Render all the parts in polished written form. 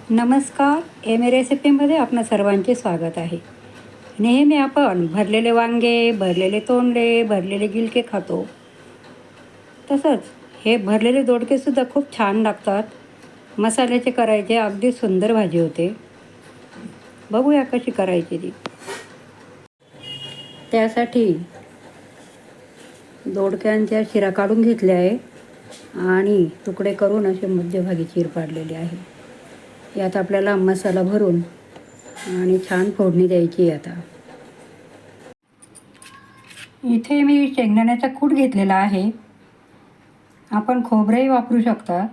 नमस्कार. रेसिपीमध्ये आपणा सर्वांचे स्वागत आहे. नेहमी आपण भरलेले वांगे, भरलेले तोंडले, भरलेले गिलके खातो. तसंच हे भरलेले दोडकेसुद्धा खूप छान लागतात. मसाल्याचे करायचे, अगदी सुंदर भाजी होते. बघूया कशी करायची ती. त्यासाठी दोडक्यांच्या शिरा काढून घेतल्या आहे आणि तुकडे करून असे मध्यभागी चीर पाडलेले आहे. यात आपल्याला मसाला भरून आणि छान फोडणी द्यायची. आता इथे मी शेंगदाण्याचा कूट घेतलेला आहे. आपण खोबरंही वापरू शकता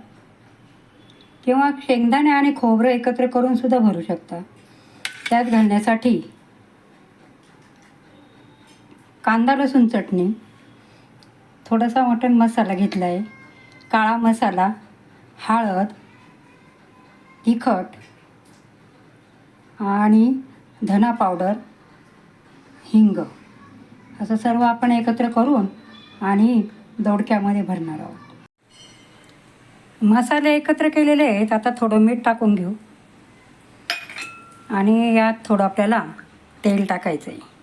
किंवा शेंगदाणे आणि खोबरं एकत्र करून सुद्धा भरू शकता. त्यात घालण्यासाठी कांदा लसूण चटणी, थोडासा मटण मसाला घेतला आहे, काळा मसाला, हळद, तिखट आणि धना पावडर, हिंग असं सर्व आपण एकत्र करून आणि दोडक्यामध्ये भरणार आहोत. मसाले एकत्र केलेले आहेत. आता थोडं मीठ टाकून घेऊ आणि यात थोडं आपल्याला तेल टाकायचं आहे.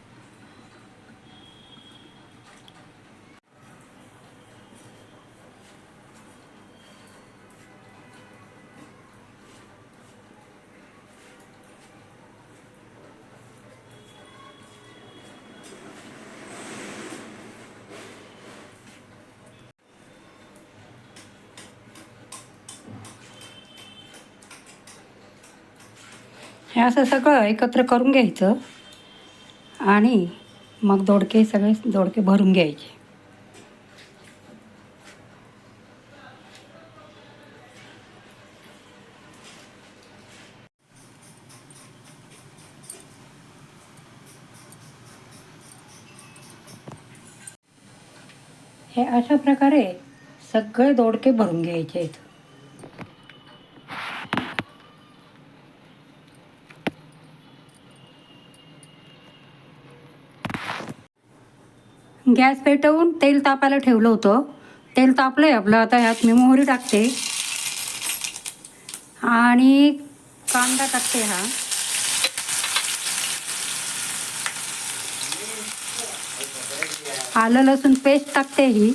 हे असं सगळं एकत्र करून घ्यायचं आणि मग सगळे दोडके भरून घ्यायचे. हे अशा प्रकारे सगळे दोडके भरून घ्यायचे आहेत. गॅस पेटवून तेल तापायला ठेवलं होतं. तेल तापलं आहे आपलं. आता ह्यात मी मोहरी टाकते आणि कांदा टाकते. आलं लसूण पेस्ट टाकते ही.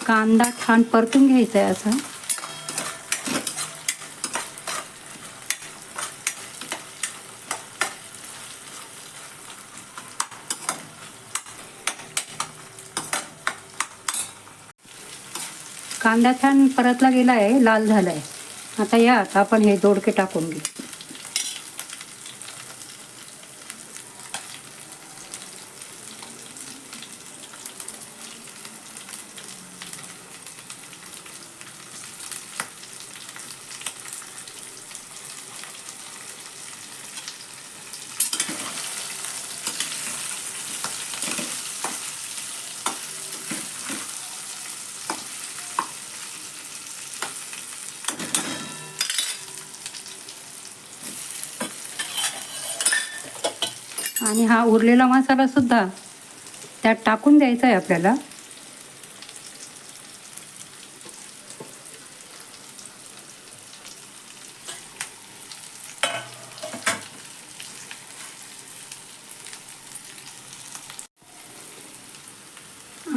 कांदा छान परतून घ्यायचा आहे असा. कांदा छान परतला गेला आहे, लाल झाला आहे. आता यात आपण हे दोडके टाकून घेऊ. आणि हा उरलेला मसाला सुद्धा त्यात टाकून द्यायचा आहे आपल्याला.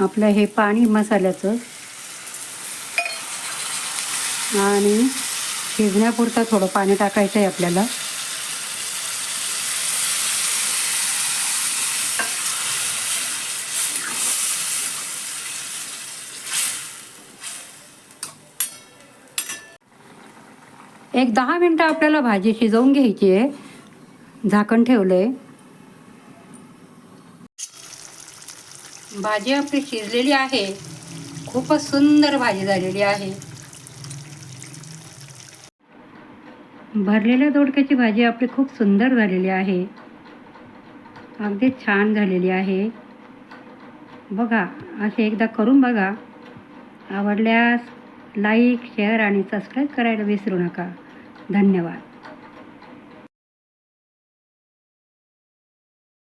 आपलं हे पाणी मसाल्याचं आणि शिजण्यापुरतं थोडं पाणी टाकायचं आहे आपल्याला. एक 10 मिनटं आपल्याला भाजी शिजवून घ्यायची आहे. झाकण ठेवलंय. भाजी आपली शिजलेली आहे. खूपच सुंदर भाजी झालेली आहे. भरलेल्या दोडक्याची भाजी आपली खूप सुंदर झालेली आहे. अगदी छान झालेली आहे. बघा, असे एकदा करून बघा. आवडल्यास लाईक शेअर आणि सबस्क्राईब करायला विसरू नका. धन्यवाद.